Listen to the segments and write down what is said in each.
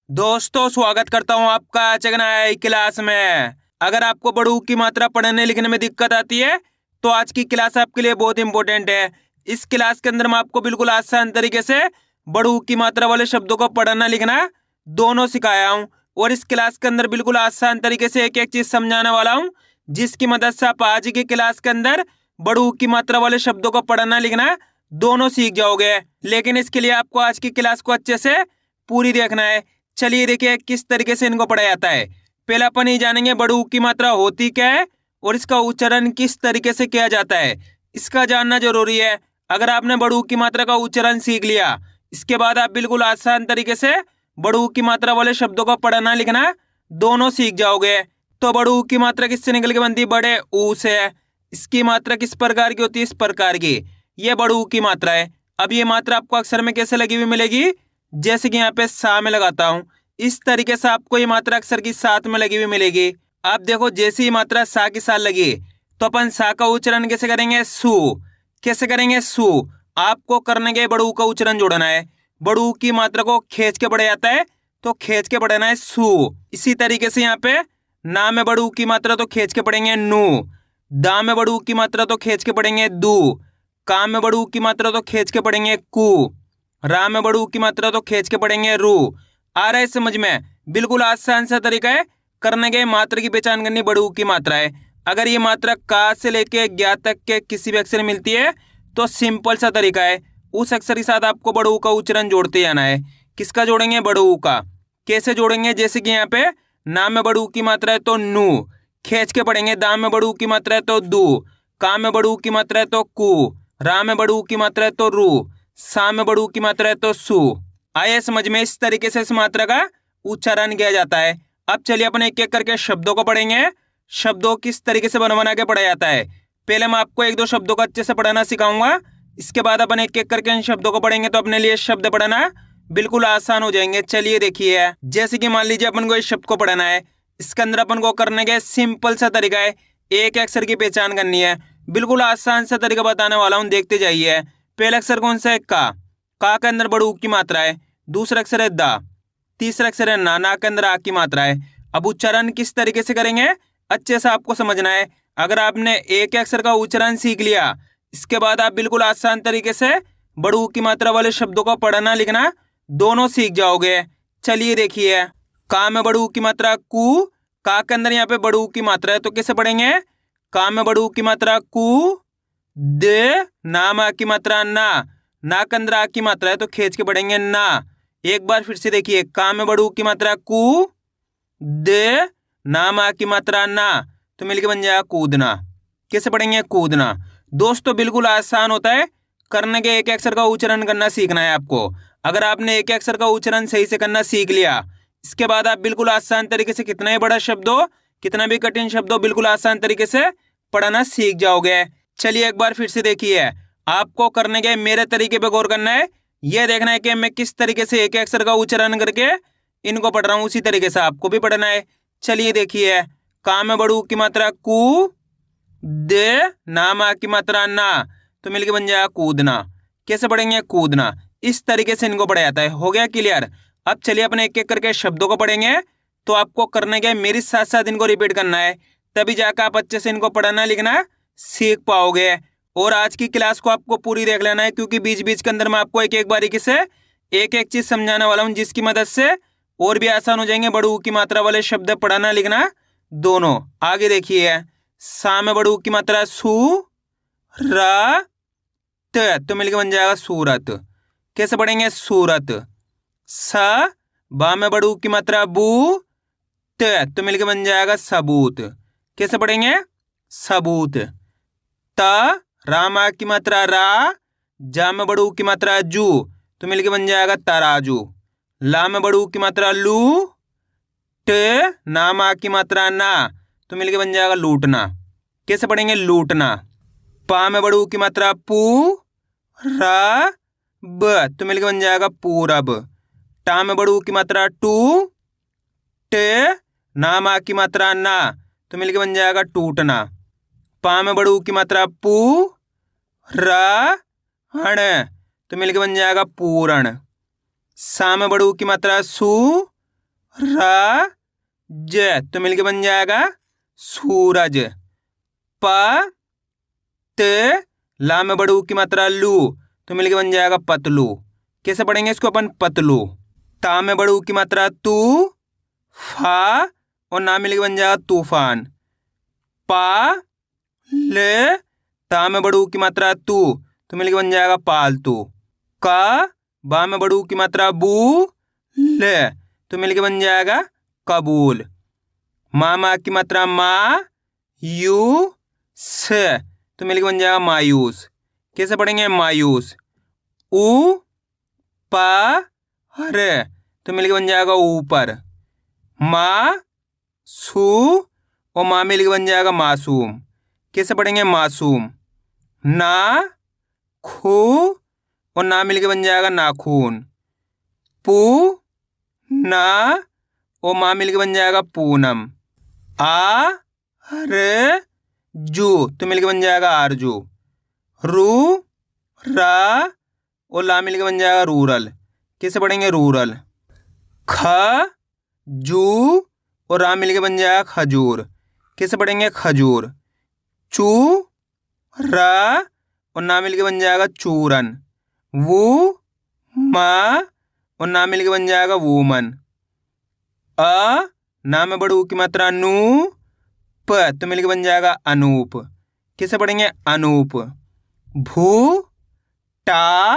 दोस्तों स्वागत करता हूं आपका चगनाई क्लास में। अगर आपको बड़ू की मात्रा पढ़ने लिखने में दिक्कत आती है तो आज की क्लास आपके लिए बहुत इंपॉर्टेंट है। इस क्लास के अंदर मैं आपको बिल्कुल आसान तरीके से बड़ू की मात्रा वाले शब्दों को पढ़ना लिखना दोनों सिखाया हूँ और इस क्लास के अंदर बिल्कुल आसान तरीके से एक एक चीज समझाने वाला हूँ, जिसकी मदद से आप आज की क्लास के अंदर बड़ू की मात्रा वाले शब्दों को पढ़ना लिखना दोनों सीख जाओगे। लेकिन इसके लिए आपको आज की क्लास को अच्छे से पूरी देखना है। चलिए देखिए किस तरीके से इनको पढ़ा जाता है। पहले अपन ये जानेंगे बड़ू की मात्रा होती क्या है और इसका उच्चारण किस तरीके से किया जाता है, इसका जानना जरूरी है। अगर आपने बड़ू की मात्रा का उच्चारण सीख लिया, इसके बाद आप बिल्कुल आसान तरीके से बड़ू की मात्रा वाले शब्दों को पढ़ना लिखना दोनों सीख जाओगे। तो बड़ू की मात्रा किससे निकल के बनती है? बड़े ऊ से। इसकी मात्रा किस प्रकार की होती है? इस प्रकार की। ये बड़ू की मात्रा है। अब ये मात्रा आपको अक्षर में कैसे लगी हुई मिलेगी? जैसे कि यहाँ पे सा में लगाता हूँ, इस तरीके से आपको ये मात्रा अक्षर की साथ में लगी हुई मिलेगी। आप देखो जैसे ही मात्रा सा के साथ लगी तो अपन सा का उच्चारण कैसे करेंगे? सू। कैसे करेंगे? सू। आपको करने के बड़ू का उच्चारण जोड़ना है। बड़ू की मात्रा को खींच के पढ़ा जाता है तो खींच के पढ़ना है सू। इसी तरीके से यहाँ पे ना में बड़ू की मात्रा तो खींच के पढ़ेंगे नू, दा में बड़ू की मात्रा तो खींच के पढ़ेंगे दू, का में बड़ू की मात्रा तो खींच के पढ़ेंगे कू, रा में बड़ू की मात्रा तो खींच के पढ़ेंगे रू। आ रहा है समझ में? बिल्कुल आसान सा तरीका है करने के मात्रा की पहचान करनी बड़ू की मात्रा है। अगर ये मात्रा का से लेके ज्ञा तक के किसी भी अक्षर में मिलती है तो सिंपल सा तरीका है, उस अक्षर के साथ आपको बड़ू का उच्चारण जोड़ते जाना है। किसका जोड़ेंगे? बड़ू का। कैसे जोड़ेंगे? जैसे कि यहाँ पे ना में बड़ू की मात्रा है तो नू, खींच के पढ़ेंगे। दा में बड़ू की मात्रा है तो दू, का में बड़ू की मात्रा है तो कू, रा में बड़ू की मात्रा है तो रू, सा में बड़ू की मात्रा है तो सू। आया समझ में? इस तरीके से इस मात्रा का उच्चारण किया जाता है। अब चलिए अपन एक एक करके शब्दों को पढ़ेंगे। शब्दों किस तरीके से बना बना के पढ़ा जाता है। पहले मैं आपको एक दो शब्दों को अच्छे से पढ़ाना सिखाऊंगा, इसके बाद अपन एक एक करके इन शब्दों को पढ़ेंगे तो अपने लिए शब्द पढ़ना बिल्कुल आसान हो जाएंगे। चलिए देखिए, जैसे कि मान लीजिए अपन को इस शब्द को पढ़ना है, इसके अंदर अपन को करने का सिंपल सा तरीका है, एक अक्षर की पहचान करनी है। बिल्कुल आसान सा तरीका बताने वाला हूँ, देखते जाइए। पहला अक्षर कौन सा है? का के अंदर बड़ू की मात्रा है। दूसरा अक्षर है दा, तीसरा अक्षर है ना, ना के अंदर आ की मात्रा है। अब उच्चारण किस तरीके से करेंगे अच्छे से आपको समझना है। अगर आपने एक अक्षर का उच्चारण सीख लिया, इसके बाद आप बिल्कुल आसान तरीके से बड़ू की मात्रा वाले शब्दों को पढ़ना लिखना दोनों सीख जाओगे। चलिए देखिए, का में बड़ू की मात्रा कू, का के अंदर यहाँ पे बड़ू की मात्रा है तो कैसे पढ़ेंगे? का में बड़ू की मात्रा कू, दे, ना में आ की मात्रा ना के अंदर आ की मात्रा है तो खींच के पढ़ेंगे ना। एक बार फिर से देखिए, का में बड़ू की मात्रा कू, दे, ना में आ की मात्रा ना, तो मिलके बन जाएगा कूदना। कैसे पढ़ेंगे? कूदना। दोस्तों बिल्कुल आसान होता है, करने के एक अक्षर का उच्चारण करना सीखना है आपको। अगर आपने एक अक्षर का उच्चारण सही से करना सीख लिया, इसके बाद आप बिल्कुल आसान तरीके से कितना ही बड़ा शब्द हो, कितना भी कठिन शब्द हो, बिल्कुल आसान तरीके से पढ़ना सीख जाओगे। चलिए एक बार फिर से देखिए, आपको करने के मेरे तरीके पे गौर करना है। यह देखना है कि मैं किस तरीके से एक अक्षर का उच्चारण करके इनको पढ़ रहा हूँ, उसी तरीके से आपको भी पढ़ना है। चलिए देखिए, का में बड़ू की मात्रा कू, दे, ना में आ की मात्रा ना, तो मिलके बन जाएगा कूदना। कैसे पढ़ेंगे? कूदना। इस तरीके से इनको पढ़ा जाता है। हो गया क्लियर? अब चलिए अपने एक एक करके शब्दों को पढ़ेंगे, तो आपको करने के मेरे साथ साथ इनको रिपीट करना है, तभी जाकर आप अच्छे से इनको पढ़ना लिखना सीख पाओगे। और आज की क्लास को आपको पूरी देख लेना है, क्योंकि बीच बीच के अंदर मैं आपको एक एक बारीकी से एक एक चीज समझाने वाला हूँ, जिसकी मदद से और भी आसान हो जाएंगे बड़ू की मात्रा वाले शब्द पढ़ना लिखना दोनों। आगे देखिए, सा में बड़ू की मात्रा सू, रा, त, तो मिलकर बन जाएगा सूरत। कैसे पढ़ेंगे? सूरत। सा, बा में बड़ू की मात्रा बू, त, तो मिलकर बन जाएगा सबूत। कैसे पढ़ेंगे? सबूत। ता, रा में की मात्रा रा, जा में बड़ू की मात्रा जू, तो मिलके बन जाएगा तराजू। ला में बड़ू की मात्रा लू, टे, ना में की मात्रा ना, तो मिलके बन जाएगा लूटना। कैसे पढ़ेंगे? लूटना। पा में बड़ू की मात्रा पू, रा, ब, तो मिलके बन जाएगा पूरब। टा में बड़ू की मात्रा टू, टे, ना में की मात्रा ना, तो मिलके बन जाएगा टूटना। पा में बड़ू की मात्रा पू, रा, हण, तो मिलके बन जाएगा पूरण। सा में बड़ू की मात्रा सू, रा ज तो मिलके बन जाएगा सूरज। प त ला में बड़ू की मात्रा लू तो मिलके बन जाएगा पतलू। कैसे पढ़ेंगे इसको अपन? पतलू। ता में बड़ू की मात्रा तू, फा और ना मिलके बन जाएगा तूफान। पा ले ता में बड़ू की मात्रा तू तो मिलके बन जाएगा पालतू। का बा में बड़ू की मात्रा बू ले तो मिलके बन जाएगा कबूल। मा की मात्रा मा, यू से तो मिलके बन जाएगा मायूस। कैसे पढ़ेंगे? मायूस। ऊ पा रे तो मिलके बन जाएगा ऊपर। मा सू और माँ मिलके बन जाएगा मासूम। कैसे पढ़ेंगे? मासूम। ना खू और ना मिलके बन जाएगा नाखून। पू ना और माँ मिलके बन जाएगा पूनम। आ रे जू तो मिलके बन जाएगा आरजू। रू रा और ला मिलके बन जाएगा रूरल। कैसे पढ़ेंगे? रूरल। ख जू और रा मिलके बन जाएगा खजूर। कैसे पढ़ेंगे? खजूर। चू रा और ना मिलके बन जाएगा चूरन। वू मा और ना मिलके बन जाएगा वूमन। अ ना में बड़ू की मात्रा नू, प तो मिलके बन जाएगा अनूप। कैसे पढ़ेंगे? अनूप। भू टा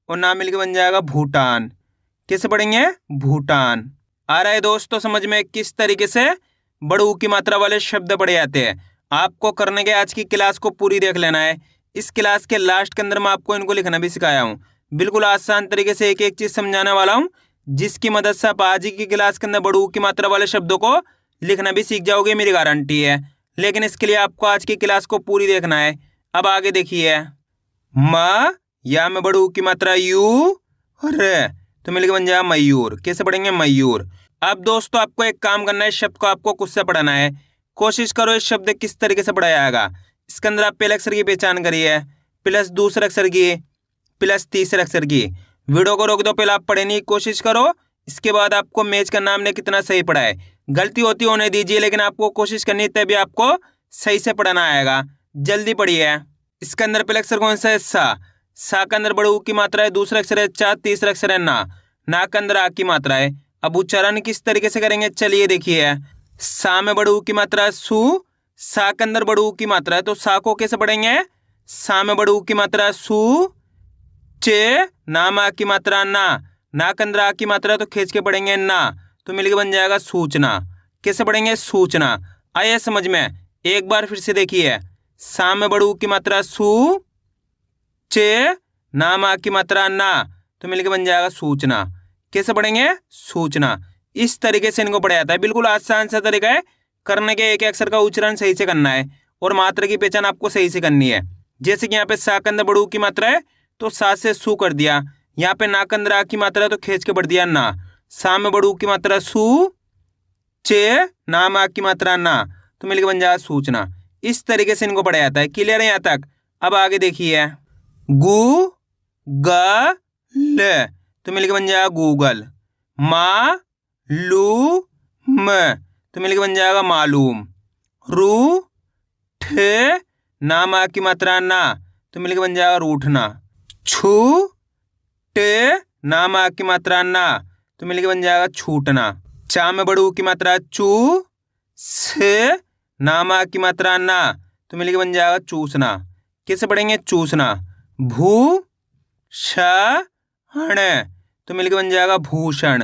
और ना मिलके बन जाएगा भूटान। कैसे पढ़ेंगे? भूटान। आ रहा है दोस्तों समझ में किस तरीके से बड़ू की मात्रा वाले शब्द पढ़े जाते हैं? आपको करने के आज की क्लास को पूरी देख लेना है। इस क्लास के लास्ट के अंदर मैं आपको इनको लिखना भी सिखाया हूँ। बिल्कुल आसान तरीके से एक एक चीज समझाने वाला हूँ, जिसकी मदद से आप आज ही की क्लास के अंदर बड़ू की मात्रा वाले शब्दों को लिखना भी सीख जाओगे, मेरी गारंटी है। लेकिन इसके लिए आपको आज की क्लास को पूरी देखना है। अब आगे देखिए। म या में बड़ू की मात्रा यू रे तो मिलके बन जाएगा मयूर। कैसे पढ़ेंगे? मयूर। अब दोस्तों आपको एक काम करना है, इस शब्द को आपको खुद से पढ़ाना है। कोशिश करो इस शब्द किस तरीके से पढ़ा जाएगा। इसके अंदर आप पहले अक्षर की पहचान करिए, प्लस दूसरे अक्षर की, प्लस तीसरे अक्षर की। वीडियो को रोक दो, पहले आप पढ़ने की कोशिश करो, इसके बाद आपको मैच करना हमने कितना सही पढ़ा है। गलती होती होने दीजिए, लेकिन आपको कोशिश करनी है, तभी आपको सही से पढ़ना आएगा। जल्दी पढ़िए। इसके अंदर पहले अक्षर कौन सा है? सा के अंदर बड़ू की मात्रा है, दूसरा अक्षर है चा, तीसरा अक्षर है ना के अंदर आ की मात्रा है। अब उच्चारण किस तरीके से करेंगे चलिए देखिए। सा में बड़ू की मात्रा है सू, सा के अंदर बड़ू की मात्रा है तो सा को कैसे पढ़ेंगे? सा में बड़ू की मात्रा है सू, चे नाम आ की मात्रा ना के अंदर आ की मात्रा तो खींच के पढ़ेंगे ना तो मिलके बन जाएगा सूचना। कैसे पढ़ेंगे? सूचना। आइए समझ में, एक बार फिर से देखिए। सा में बड़ू की मात्रा सू, चे नाम आ की मात्रा ना तो मिलके बन जाएगा सूचना। कैसे पढ़ेंगे? सूचना। इस तरीके से इनको पढ़ा जाता है। बिल्कुल आसान सा तरीका है करने के, एक अक्षर का उच्चारण सही से करना है और मात्रा की पहचान आपको सही से करनी है। जैसे कि यहाँ पे सा के अंदर बड़ू की मात्रा है तो सा से सू कर दिया, यहाँ पे ना के अंदर आ की मात्रा है तो खींच के पढ़ दिया ना। सा में बड़ू की मात्रा सू, चे नाम आ की मात्रा ना तो मिलके बन जाएगा सूचना। इस तरीके से इनको पढ़ा जाता है। क्लियर है यहाँ तक? अब आगे देखिए। गू ग ल तो मिलके बन जाएगा गूगल। मा लू म तो मिलके बन जाएगा मालूम। रू ठे नाम आ की मात्रा ना तो मिलके बन जाएगा रूठना। छू टे नाम आ की मात्रा ना तो मिलके बन जाएगा छूटना। चा में बड़ू की मात्रा चू, से नाम आ की मात्रा ना तो मिलके बन जाएगा चूसना। कैसे पढ़ेंगे? चूसना। भू षण तो मिलके बन जाएगा भूषण।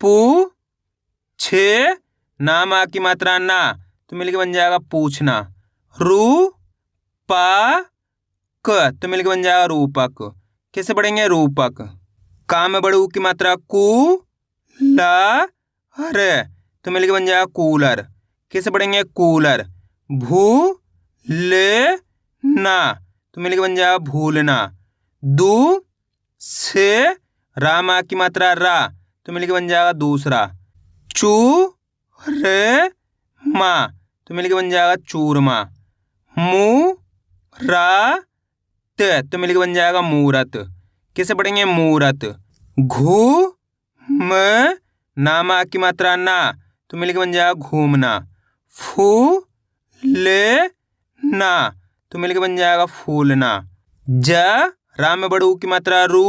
पू छे नाम आ की मात्रा ना तो मिलके बन जाएगा पूछना। रू पा क तो मिलके बन जाएगा रूपक। कैसे पढ़ेंगे? रूपक। का में बड़ू की मात्रा कू, ला रे तो मिलके बन जाएगा कूलर। कैसे पढ़ेंगे? कूलर। भू ले ना तो मिलके बन जाएगा भूलना। दू से राम आ की मात्रा रा तो मिलके बन जाएगा दूसरा। चू रे मा तो मिलके बन जाएगा चूरमा। मू रा ते तो मिलके बन जाएगा मूरत। कैसे पढ़ेंगे? मूरत। घू म ना मा की मात्रा ना, तो मिलके बन जाएगा घूमना। फू ले ना, तो मिलके बन जाएगा फूलना। ज रा में बड़ू की मात्रा रू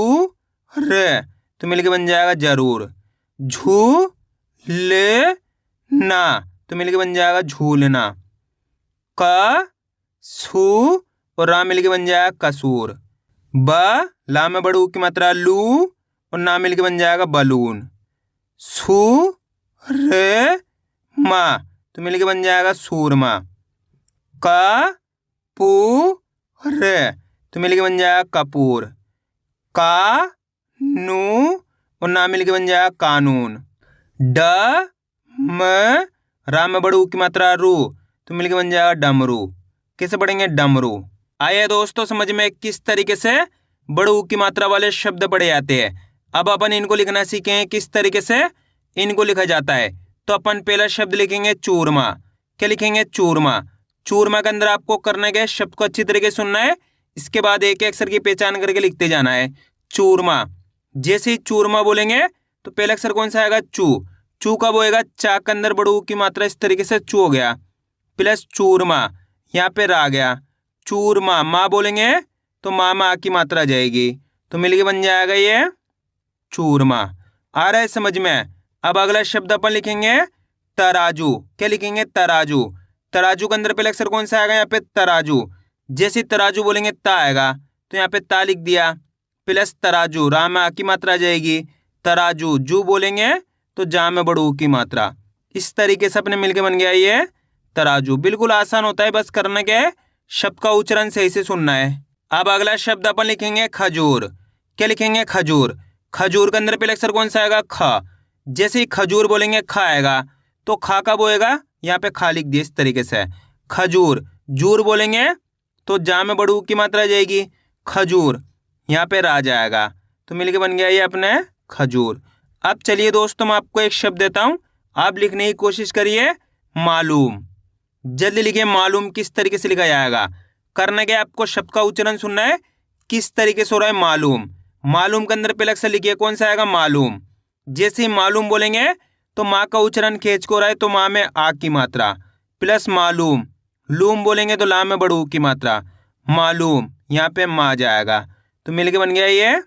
रे, तो मिलके बन जाएगा जरूर। झू ले ना, तो मिलके बन जाएगा झूलना। क सू और रा मिलके बन जाएगा कसूर। ब ला में बड़ू की मात्रा लू और ना मिलके बन जाएगा बलून। सू रे मा, तो मिलके बन जाएगा सूरमा। क पू रे, तो मिलके बन जाएगा कपूर। का नू और ना मिलके बन जाएगा कानून। ड म रा में बड़ू की मात्रा रू, तो मिलके बन जाएगा डमरू। कैसे पढ़ेंगे? डमरू। आइए दोस्तों समझ में किस तरीके से बड़ू की मात्रा वाले शब्द पढ़े जाते हैं। अब अपन इनको लिखना सीखेंगे किस तरीके से इनको लिखा जाता है। तो अपन पहला शब्द लिखेंगे चूरमा। क्या लिखेंगे? चूरमा। चूरमा के अंदर आपको करना क्या है? शब्द को अच्छी तरीके से सुनना है, इसके बाद एक एक अक्षर की पहचान करके लिखते जाना है। चूरमा। जैसे ही चूरमा बोलेंगे तो पहला अक्षर कौन सा आएगा? चू। चू कब होएगा? चा के अंदर बड़ू की मात्रा इस तरीके से चू हो गया, प्लस चूरमा, यहाँ पे रा गया। चूरमा। माँ बोलेंगे तो माँ की मात्रा जाएगी, तो मिलके बन जाएगा ये चूरमा। आ रहा है समझ में? अब अगला शब्द अपन लिखेंगे तराजू। क्या लिखेंगे? तराजू। तराजू के अंदर पहले अक्षर कौन सा आएगा? यहाँ पे तराजू। जैसे तराजू बोलेंगे ता आएगा, तो यहाँ पे ता लिख दिया, प्लस तराजू, रा में आ की मात्रा जाएगी। तराजू। जू बोलेंगे तो जा में बड़ू की मात्रा। इस तरीके से अपने मिलके बन गया ये तराजू। बिल्कुल आसान होता है, बस करना क्या है? शब्द का उच्चारण सही से सुनना है। अब अगला शब्द अपन लिखेंगे खजूर। क्या लिखेंगे? खजूर। खजूर के अंदर पहले अक्षर कौन सा आएगा? ख। जैसे ही खजूर बोलेंगे खा आएगा, तो खा कब होएगा? यहाँ पे खा लिख दिया इस तरीके से, खजूर। जूर बोलेंगे तो जा में बड़ू की मात्रा जाएगी, खजूर, यहाँ पे रा जाएगा, तो मिलके बन गया ये अपने खजूर। अब चलिए दोस्तों मैं आपको एक शब्द देता हूँ, आप लिखने की कोशिश करिए मालूम। जल्दी लिखिए मालूम किस तरीके से लिखा जाएगा। करना क्या? आपको शब्द का उच्चारण सुनना है किस तरीके से हो रहा है। मालूम। मालूम के अंदर पहले अक्षर लिखिए कौन सा आएगा? मालूम। जैसे ही मालूम बोलेंगे तो माँ का उच्चारण खींच को रहा है, तो माँ में आ की मात्रा, प्लस मालूम। लूम बोलेंगे तो ला में बड़ू की मात्रा, मालूम, यहाँ पे माँ जाएगा, तो मिलके बन गया ये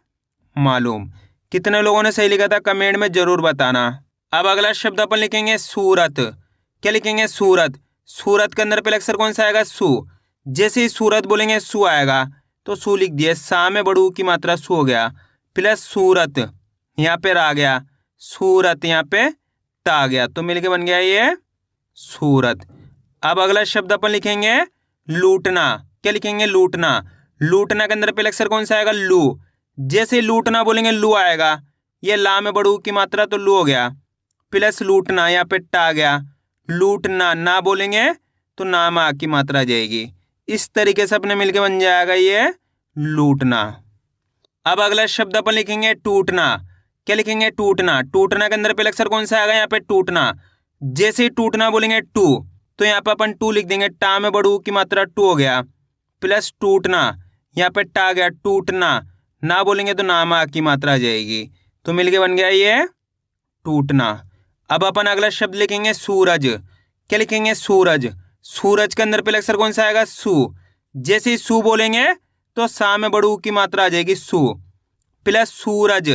मालूम। कितने लोगों ने सही लिखा था कमेंट में जरूर बताना। अब अगला शब्द अपन लिखेंगे सूरत। क्या लिखेंगे? सूरत। सूरत के अंदर पहले अक्षर कौन सा आएगा? सू। जैसे ही सूरत बोलेंगे सू आएगा, तो सू लिख दिया, सा में बड़ू की मात्रा सू हो गया, प्लस सूरत, यहाँ पे रा गया, सूरत, यहाँ पे ता आ गया, तो मिलके बन गया ये सूरत। अब अगला शब्द अपन लिखेंगे लूटना। क्या लिखेंगे? लूटना। लूटना के अंदर पहले अक्षर कौन सा आएगा? लू। जैसे ही लूटना बोलेंगे लू आएगा, ये ला में बड़ू की मात्रा तो लू हो गया, प्लस लूटना, यहाँ पे टा आ गया, लूटना। ना बोलेंगे तो ना में आ की मात्रा जाएगी। इस तरीके से अपने मिलके बन जाएगा ये लूटना। अब अगला शब्द अपन लिखेंगे टूटना। क्या लिखेंगे? टूटना। टूटना के अंदर पहले अक्षर कौन सा आएगा? यहाँ पे टूटना। जैसे ही टूटना बोलेंगे टू, तो यहाँ पे अपन टू लिख देंगे, टा में बड़ू की मात्रा टू हो गया, प्लस टूटना, यहाँ पे टा गया, टूटना। ना बोलेंगे तो ना में आ की मात्रा जाएगी, तो मिलके बन गया ये टूटना। अब अपन अगला शब्द लिखेंगे सूरज। क्या लिखेंगे? सूरज। सूरज के अंदर पहले अक्षर कौन सा आएगा? सू। जैसे ही सू बोलेंगे तो सा में बड़ू की मात्रा आ जाएगी, सू, प्लस सूरज,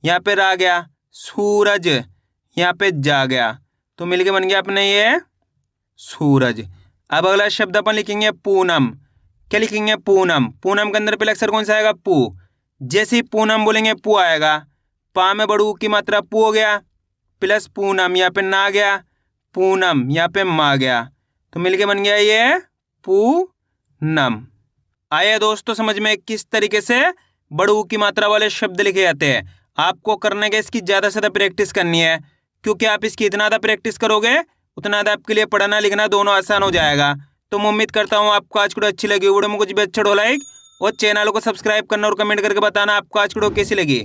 यहाँ पे रा गया, सूरज, यहाँ पे जा गया, तो मिलके बन गया अपने ये सूरज। अब अगला शब्द अपन लिखेंगे पूनम। क्या लिखेंगे? पूनम। पूनम के अंदर पहले अक्षर कौन सा आएगा? पू। जैसे ही पूनम बोलेंगे पू आएगा, पा में बड़ू की मात्रा पू हो गया, प्लस पूनम, यहाँ पे ना गया, पूनम, यहाँ पे मा गया, तो मिलके बन गया ये पूनम। आइए दोस्तों समझ में किस तरीके से बड़ू की मात्रा वाले शब्द लिखे जाते हैं। आपको करने के इसकी ज़्यादा से ज़्यादा प्रैक्टिस करनी है, क्योंकि आप इसकी इतना ज़्यादा प्रैक्टिस करोगे उतना ज़्यादा आपके लिए पढ़ना लिखना दोनों आसान हो जाएगा। तो मैं उम्मीद करता हूँ आपको आज वीडियो अच्छी लगी। वीडियो में कुछ भी अच्छा हो लाइक और चैनल को सब्सक्राइब करना और कमेंट करके बताना आपको आज वीडियो कैसी लगी।